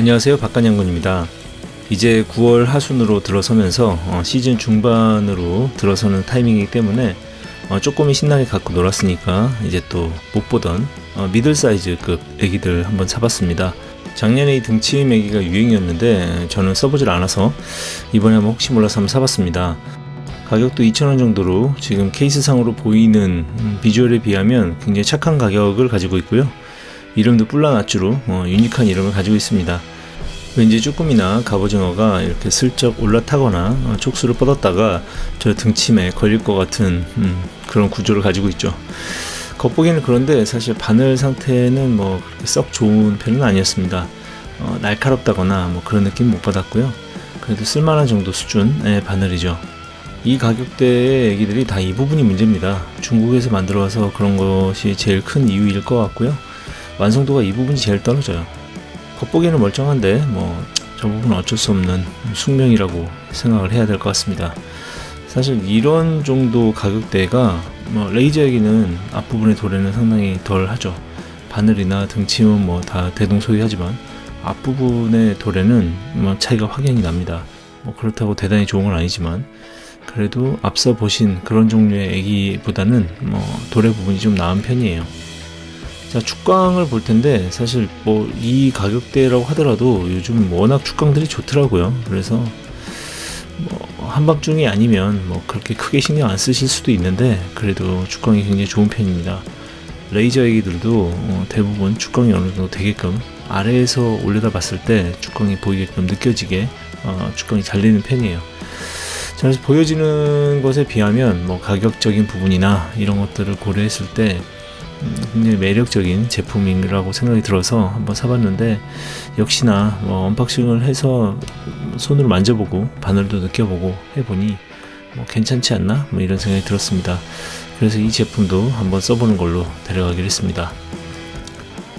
안녕하세요, 박간양군입니다. 이제 9월 하순으로 들어서면서 시즌 중반으로 들어서는 타이밍이기 때문에 조금 신나게 갖고 놀았으니까 이제 또 못 보던 미들 사이즈급 애기들 한번 사봤습니다. 작년에 이 등침 애기가 유행이었는데 저는 써보질 않아서 이번에 한번 혹시 몰라서 한번 사봤습니다. 가격도 2,000원 정도로 지금 케이스상으로 보이는 비주얼에 비하면 굉장히 착한 가격을 가지고 있고요. 이름도 뿔라나쭈로 유니크한 이름을 가지고 있습니다. 왠지 쭈꾸미나 갑오징어가 이렇게 슬쩍 올라타거나 촉수를 뻗었다가 저 등침에 걸릴 것 같은 그런 구조를 가지고 있죠. 겉보기는 그런데 사실 바늘 상태는 뭐 그렇게 썩 좋은 편은 아니었습니다. 날카롭다거나 뭐 그런 느낌 못 받았고요. 그래도 쓸만한 정도 수준의 바늘이죠. 이 가격대의 애기들이 다 이 부분이 문제입니다. 중국에서 만들어와서 그런 것이 제일 큰 이유일 것 같고요. 완성도가 이 부분이 제일 떨어져요. 겉보기에는 멀쩡한데 저 부분은 어쩔 수 없는 숙명이라고 생각을 해야 될 것 같습니다. 사실 이런 정도 가격대가 레이저 애기는 앞부분의 도래는 상당히 덜 하죠. 바늘이나 등침은 다 대동소이하지만 앞부분의 도래는 차이가 확연히 납니다. 그렇다고 대단히 좋은 건 아니지만 그래도 앞서 보신 그런 종류의 애기보다는 도래 부분이 좀 나은 편이에요. 자, 축광을 볼 텐데 사실 이 가격대라고 하더라도 요즘 워낙 축광들이 좋더라고요. 그래서 한밤중이 아니면 그렇게 크게 신경 안 쓰실 수도 있는데 그래도 축광이 굉장히 좋은 편입니다. 레이저 애기들도 대부분 축광이 어느 정도 되게끔 아래에서 올려다 봤을 때 축광이 보이게끔 느껴지게 축광이 잘 되는 편이에요. 그래서 보여지는 것에 비하면 가격적인 부분이나 이런 것들을 고려했을 때 굉장히 매력적인 제품이라고 생각이 들어서 한번 사봤는데 역시나 언박싱을 해서 손으로 만져보고 바늘도 느껴보고 해보니 괜찮지 않나? 이런 생각이 들었습니다. 그래서 이 제품도 한번 써보는 걸로 데려가기로 했습니다.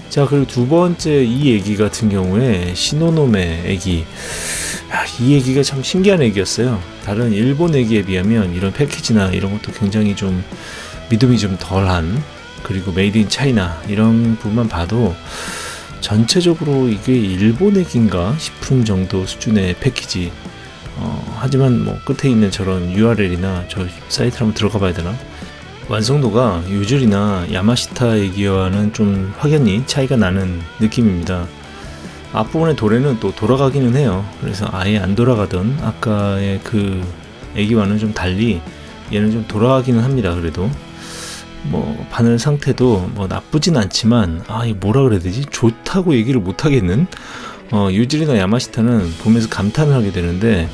자, 그리고 두 번째 이 애기 같은 경우에 시노노메 애기. 이 애기가 참 신기한 애기였어요. 다른 일본 애기에 비하면 이런 패키지나 이런 것도 굉장히 좀 믿음이 좀 덜한, 그리고 메이드 인 차이나 이런 부분만 봐도 전체적으로 이게 일본 애기인가 싶은 정도 수준의 패키지. 하지만 끝에 있는 저런 URL이나 저 사이트를 한번 들어가 봐야 되나? 완성도가 유즐이나 야마시타 애기와는 좀 확연히 차이가 나는 느낌입니다. 앞부분의 도래는 또 돌아가기는 해요. 그래서 아예 안 돌아가던 아까의 그 애기와는 좀 달리 얘는 좀 돌아가기는 합니다. 그래도 바늘 상태도 나쁘진 않지만 이 뭐라 그래야 되지? 좋다고 얘기를 못 하겠는? 유즐이나 야마시타는 보면서 감탄을 하게 되는데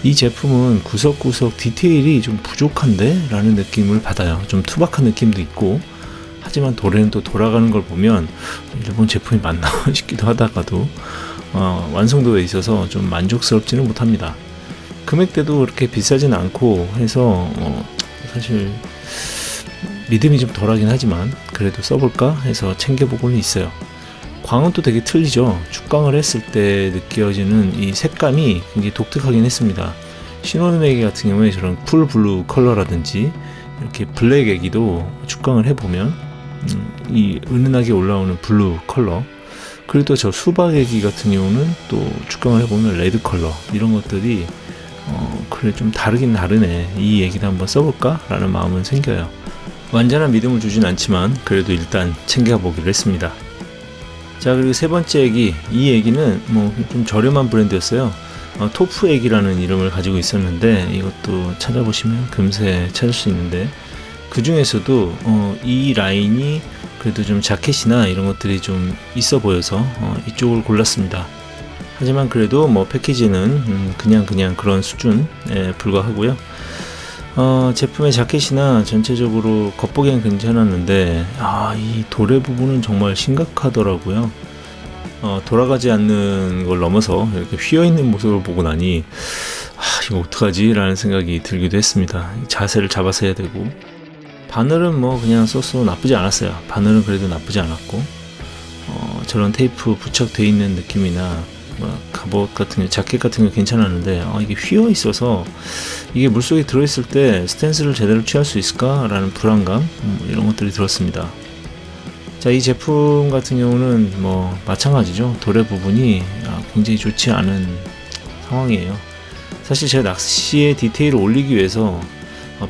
이 제품은 구석구석 디테일이 좀 부족한데? 라는 느낌을 받아요. 좀 투박한 느낌도 있고, 하지만 도래는 또 돌아가는 걸 보면 일본 제품이 맞나 싶기도 하다가도 완성도에 있어서 좀 만족스럽지는 못합니다. 금액대도 그렇게 비싸진 않고 해서 사실 믿음이 좀 덜하긴 하지만 그래도 써볼까 해서 챙겨보고는 있어요. 광은 또 되게 틀리죠. 축광을 했을 때 느껴지는 이 색감이 굉장히 독특하긴 했습니다. 시노노메 애기 같은 경우에 저런 풀 블루 컬러라든지 이렇게 블랙 애기도 축광을 해보면 이 은은하게 올라오는 블루 컬러, 그리고 또 저 수박 애기 같은 경우는 또 축광을 해보면 레드 컬러, 이런 것들이 그래 좀 다르긴 다르네, 이 애기도 한번 써볼까? 라는 마음은 생겨요. 완전한 믿음을 주진 않지만 그래도 일단 챙겨보기로 했습니다. 자, 그리고 세 번째 애기, 이 애기는 좀 저렴한 브랜드였어요. 토프 애기라는 이름을 가지고 있었는데 이것도 찾아보시면 금세 찾을 수 있는데 그 중에서도 이 라인이 그래도 좀 자켓이나 이런 것들이 좀 있어 보여서 이쪽을 골랐습니다. 하지만 그래도 패키지는 그냥 그런 수준에 불과하고요. 제품의 자켓이나 전체적으로 겉보기엔 괜찮았는데 이 도래 부분은 정말 심각하더라고요. 돌아가지 않는 걸 넘어서 이렇게 휘어있는 모습을 보고 나니 이거 어떡하지? 라는 생각이 들기도 했습니다. 자세를 잡아서 해야 되고, 바늘은 그냥 써서 나쁘지 않았어요. 바늘은 그래도 나쁘지 않았고, 저런 테이프 부착되어 있는 느낌이나 갑옷 같은 게, 자켓 같은 게 괜찮았는데 이게 휘어 있어서 이게 물속에 들어있을 때 스탠스를 제대로 취할 수 있을까? 라는 불안감, 이런 것들이 들었습니다. 자, 이 제품 같은 경우는 마찬가지죠. 도래 부분이 굉장히 좋지 않은 상황이에요. 사실 제가 낚시의 디테일을 올리기 위해서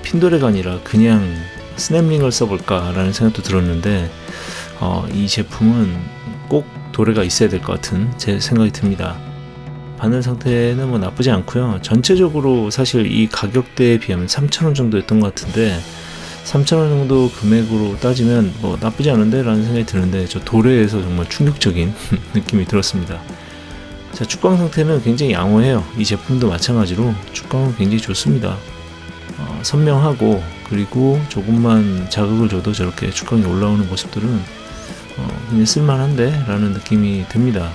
핀도레가 아니라 그냥 스냅링을 써볼까 라는 생각도 들었는데 이 제품은 꼭 도레가 있어야 될 것 같은 제 생각이 듭니다. 바늘 상태는 뭐 나쁘지 않고요. 전체적으로 사실 이 가격대에 비하면 3,000원 정도였던 것 같은데 3,000원 정도 금액으로 따지면 뭐 나쁘지 않은데 라는 생각이 드는데 저 도레에서 정말 충격적인 느낌이 들었습니다. 자, 축광 상태는 굉장히 양호해요. 이 제품도 마찬가지로 축광은 굉장히 좋습니다. 선명하고 그리고 조금만 자극을 줘도 저렇게 축광이 올라오는 모습들은 굉장히 쓸만한데 라는 느낌이 듭니다.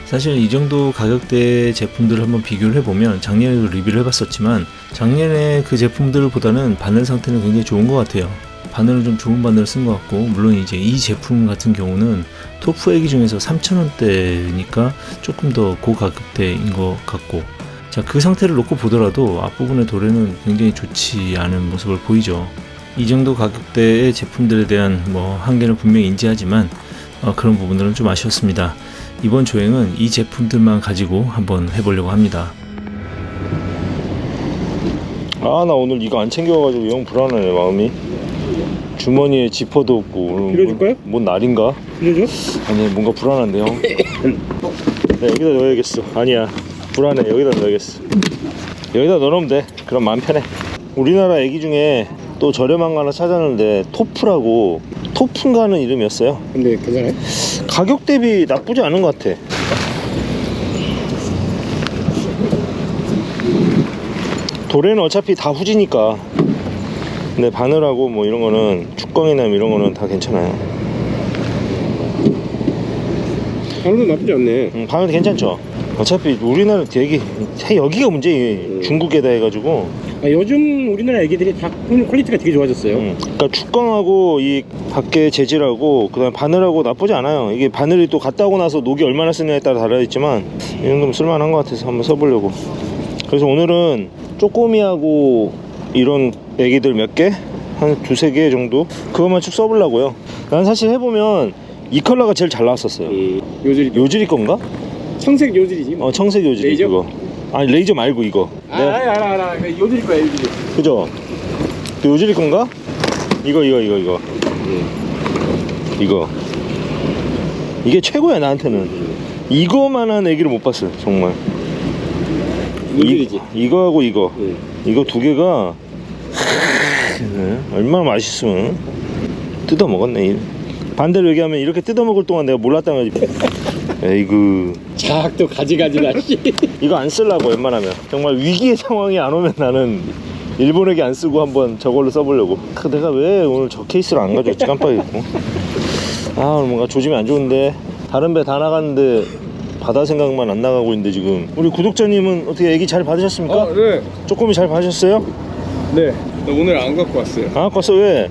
사실 이 정도 가격대의 제품들을 한번 비교를 해보면 작년에도 리뷰를 해봤었지만 작년에 그 제품들보다는 바늘 상태는 굉장히 좋은 것 같아요. 바늘은 좀 좋은 바늘을 쓴 것 같고, 물론 이제 이 제품 같은 경우는 토프 애기 중에서 3,000원대니까 조금 더 고가격대인 것 같고, 자, 그 상태를 놓고 보더라도 앞부분의 도래는 굉장히 좋지 않은 모습을 보이죠. 이 정도 가격대의 제품들에 대한 한계는 분명히 인지하지만 그런 부분들은 좀 아쉬웠습니다. 이번 조행은 이 제품들만 가지고 한번 해보려고 합니다. 아, 나 오늘 이거 안 챙겨가지고 영 불안하네, 마음이. 주머니에 지퍼도 없고. 빌려줄까요? 뭔 날인가? 빌려줘? 아니, 뭔가 불안한데요. 네, 여기다 넣어야겠어. 아니야, 불안해. 여기다 넣어야겠어. 여기다 넣어놓으면 돼. 그럼 마음 편해. 우리나라 애기 중에 또 저렴한 거 하나 찾았는데 토프라고, 토프인가 하는 이름이었어요. 근데 괜찮아요? 가격 대비 나쁘지 않은 것 같아. 도래는 어차피 다 후지니까. 근데 바늘하고 뭐 이런 거는, 축광이나 이런 거는 다 괜찮아요. 바늘도 나쁘지 않네. 바늘도 괜찮죠. 어차피 우리나라 되게 여기가 문제예요. 중국에다 해가지고. 요즘 우리나라 애기들이 다 퀄리티가 되게 좋아졌어요. 그러니까 축광하고 이 밖에 재질하고 그다음 바늘하고 나쁘지 않아요. 이게 바늘이 또 갔다 오고 나서 녹이 얼마나 쓰느냐에 따라 달라있지만 이 정도면 쓸만한 것 같아서 한번 써보려고. 그래서 오늘은 쪼꼬미하고 이런 애기들 몇 개? 한 두세 개 정도? 그것만 쭉 써보려고요. 난 사실 해보면 이 컬러가 제일 잘 나왔었어요. 요즈리 건가? 청색 요즐이지. 청색 요즈리. 레이저? 그거. 아니, 레이저 말고 이거. 알아. 요즐이 거야, 요즐이. 그죠? 그 요즈리 건가? 이거. 이거. 이게 최고야, 나한테는. 이거만한 애기를 못 봤어요, 정말. 요즐이지. 이거하고 이거. 이거 두 개가 얼마나 맛있으면 뜯어 먹었네. 반대로 얘기하면 이렇게 뜯어 먹을 동안 내가 몰랐다는 거지. 에이구. 자학도 가지가지다. 이거 안 쓰려고 웬만하면. 정말 위기의 상황이 안 오면 나는 일본 애기 안 쓰고 한번 저걸로 써보려고. 내가 왜 오늘 저 케이스를 안 가져왔지, 깜빡이고. 오늘 뭔가 조짐이 안 좋은데. 다른 배 다 나갔는데 바다 생각만 안 나가고 있는데 지금. 우리 구독자님은 어떻게 애기 잘 받으셨습니까? 네. 쪼꼬미 잘 받으셨어요? 네. 오늘 안 갖고 왔어요. 안 갖고 왔어? 왜?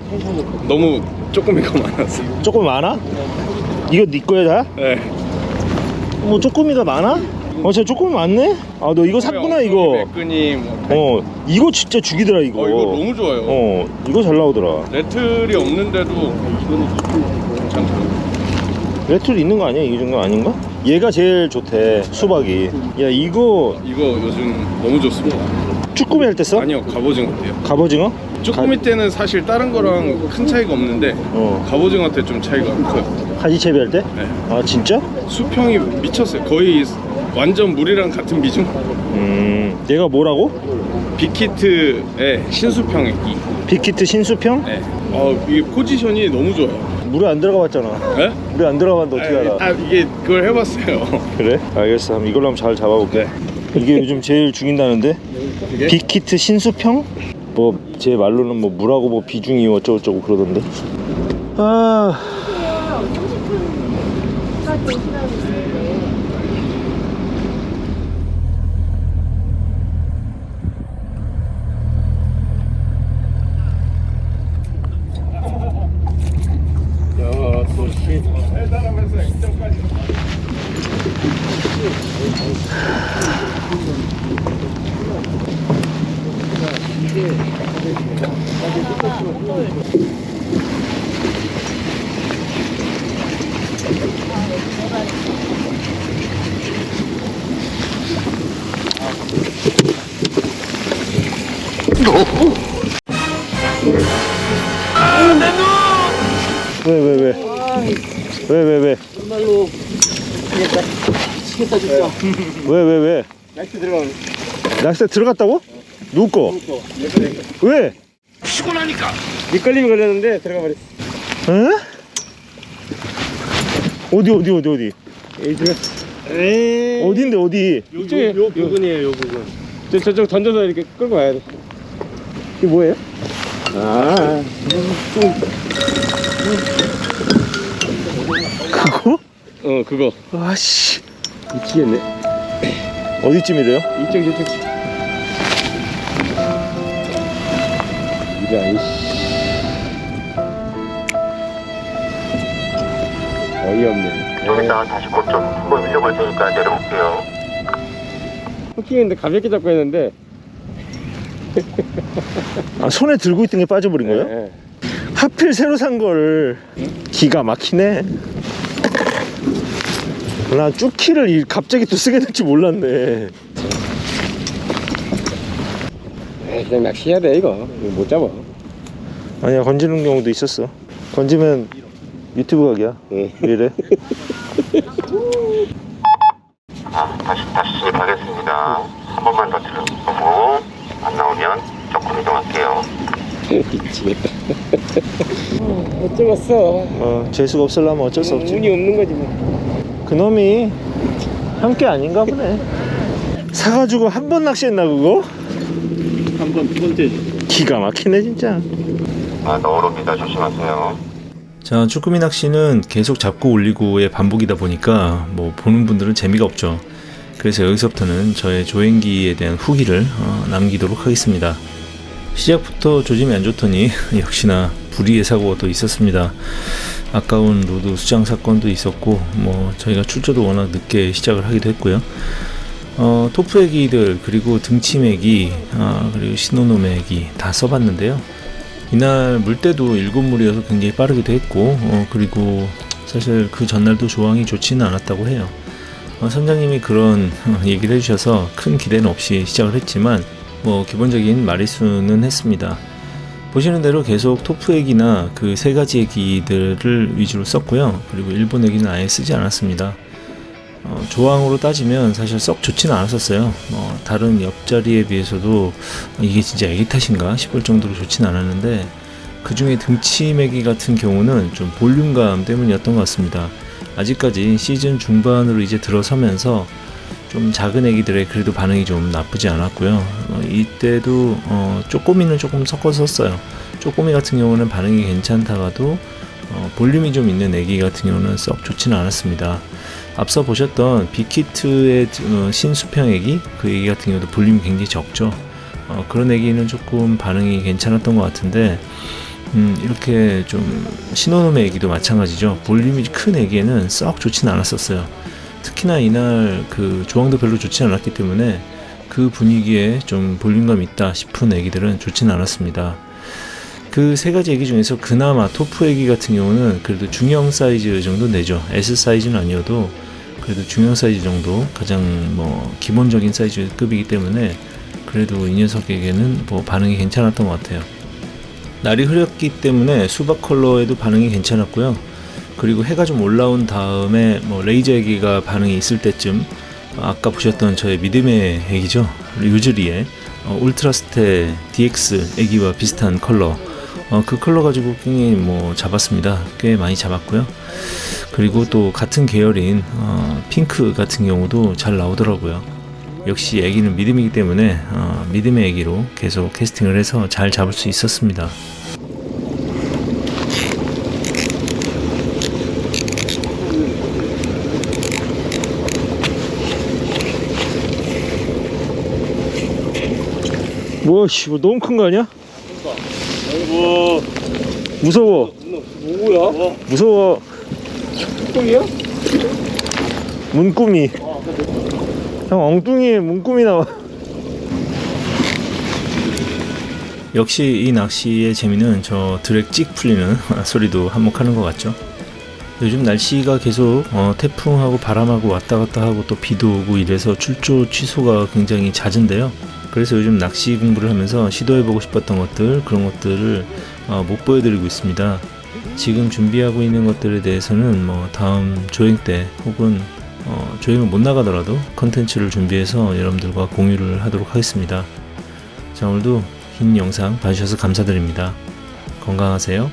너무 쪼꼬미가 많았어. 쪼꼬미 많아? 이거 네 거야 다? 네. 뭐 쪼꼬미가 많아? 진짜 쪼꼬미 많네? 너 이거 샀구나. 이거 매끈이 뭐. 이거 진짜 죽이더라. 이거 이거 너무 좋아요. 이거 잘 나오더라. 레틀이 없는데도 괜찮더라고요. 레틀 있는 거 아니야? 이 정도 아닌가? 얘가 제일 좋대, 수박이. 야, 이거 요즘 너무 좋습니다. 쭈꾸미 할 때 써? 아니요, 갑오징어 때요. 갑오징어? 쪼꼬미 때는 사실 다른 거랑 큰 차이가 없는데 갑오징어 때 좀 차이가 커요. 가지채비 할 때? 네. 아, 진짜? 수평이 미쳤어요. 거의 완전 물이랑 같은 비중. 얘가 뭐라고? 빅히트의 신수평 액기. 빅히트 신수평? 네. 이게 포지션이 너무 좋아요. 물에 안 들어가 봤잖아. 네? 물에 안 들어가 봤는데 어떻게 알아? 이게 그걸 해봤어요. 그래? 알겠어. 그럼 이걸로 한번 잘 잡아볼게. 이게 요즘 제일 죽인다는데? 이게? 빅히트 신수평? 제 말로는 물하고 비중이 어쩌고저쩌고 그러던데. 해달하면서 액정까지. 왜? 정말로 미치겠다 진짜. 왜? 나이스 들어가면. 낚싯대 들어갔다고? 누구 거? 왜? 피곤하니까. 밑걸림이 걸렸는데 들어가 버렸어. 응? 어디? 에이 들어. 에이. 어딘데 어디? 이쪽에 요 부분이에요, 요 부분. 저쪽 던져서 이렇게 끌고 와야 돼. 이게 뭐예요? 아, 그거? 그거. 아씨 미치겠네. 어디쯤이래요? 이쪽. 이거 아이씨. 어이없네. 여기다가 다시 곧 좀 한번 흘려볼 테니까 내려올게요. 호킹인데 가볍게 잡고 했는데. 아 손에 들고 있던 게 빠져버린 거예요? 예. 하필 새로 산 걸. 기가 막히네. 나 쭈키를 갑자기 또 쓰게 될 줄 몰랐네. 그냥 낚시해야 돼 이거 못 잡아. 아니야 건지는 경우도 있었어. 건지면 유튜브 각이야. 응. 이래. 다시 시작하겠습니다. 한 번만 더 들어보고 안 나오면 조금 이동할게요. 미치겠다. 어쩌겠어. 재수가 없으려면 어쩔 수 없지. 운이 없는 거지 뭐. 그놈이 함께 아닌가 보네. 사가지고 한 번 낚시했나 그거? 한 번, 두 번째. 기가 막히네 진짜. 너울옵니다. 조심하세요. 자, 쭈꾸미 낚시는 계속 잡고 올리고의 반복이다 보니까 뭐 보는 분들은 재미가 없죠. 그래서 여기서부터는 저의 조행기에 대한 후기를 남기도록 하겠습니다. 시작부터 조짐이 안 좋더니 역시나 불의의 사고가 또 있었습니다. 아까운 로드 수장 사건도 있었고 뭐 저희가 출조도 워낙 늦게 시작을 하기도 했고요. 토프 애기들 그리고 등침 애기 그리고 신호놈 애기 다 써봤는데요. 이날 물때도 7물이어서 굉장히 빠르기도 했고 그리고 사실 그 전날도 조항이 좋지는 않았다고 해요. 선장님이 그런 얘기를 해주셔서 큰 기대는 없이 시작을 했지만 뭐 기본적인 마리수는 했습니다. 보시는 대로 계속 토프 애기나 그 세 가지 애기들을 위주로 썼고요. 그리고 일본 애기는 아예 쓰지 않았습니다. 조항으로 따지면 사실 썩 좋지는 않았었어요. 다른 옆자리에 비해서도 이게 진짜 애기 탓인가 싶을 정도로 좋지는 않았는데 그 중에 등침 애기 같은 경우는 좀 볼륨감 때문이었던 것 같습니다. 아직까지 시즌 중반으로 이제 들어서면서 좀 작은 애기들의 그래도 반응이 좀 나쁘지 않았고요. 이때도 쪼꼬미는 조금 섞어서 썼어요. 쪼꼬미 같은 경우는 반응이 괜찮다가도 볼륨이 좀 있는 애기 같은 경우는 썩 좋지는 않았습니다. 앞서 보셨던 빅히트의 신수평 애기, 그 애기 같은 경우도 볼륨이 굉장히 적죠. 그런 애기는 조금 반응이 괜찮았던 것 같은데 이렇게 좀 신호놈의 애기도 마찬가지죠. 볼륨이 큰 애기에는 썩 좋지는 않았었어요. 특히나 이날 그 조항도 별로 좋지 않았기 때문에 그 분위기에 좀 볼륨감 있다 싶은 애기들은 좋지는 않았습니다. 그 세 가지 애기 중에서 그나마 토프 애기 같은 경우는 그래도 중형 사이즈 정도 내죠. S 사이즈는 아니어도 그래도 중형 사이즈 정도 가장 뭐 기본적인 사이즈급이기 때문에 그래도 이 녀석에게는 뭐 반응이 괜찮았던 것 같아요. 날이 흐렸기 때문에 수박 컬러에도 반응이 괜찮았고요. 그리고 해가 좀 올라온 다음에 뭐 레이저 애기가 반응이 있을 때쯤 아까 보셨던 저의 믿음의 애기죠. 유즈리의 울트라스테 DX 애기와 비슷한 컬러 그 컬러 가지고 굉장히 뭐 잡았습니다. 꽤 많이 잡았고요. 그리고 또 같은 계열인 핑크 같은 경우도 잘 나오더라고요. 역시 애기는 믿음이기 때문에 믿음의 애기로 계속 캐스팅을 해서 잘 잡을 수 있었습니다. 뭐 너무 큰 거 아니야? 아이고. 무서워. 뭐야? 무서워. 똥이야? 문꾸미. 형 엉뚱이에 문꾸미 나와. 역시 이 낚시의 재미는 저 드랙 찍 풀리는 소리도 한몫하는 것 같죠. 요즘 날씨가 계속 태풍하고 바람하고 왔다 갔다 하고 또 비도 오고 이래서 출조 취소가 굉장히 잦은데요. 그래서 요즘 낚시 공부를 하면서 시도해보고 싶었던 것들, 그런 것들을 못 보여드리고 있습니다. 지금 준비하고 있는 것들에 대해서는 뭐 다음 조행 때 혹은 조행을 못 나가더라도 컨텐츠를 준비해서 여러분들과 공유를 하도록 하겠습니다. 자, 오늘도 긴 영상 봐주셔서 감사드립니다. 건강하세요.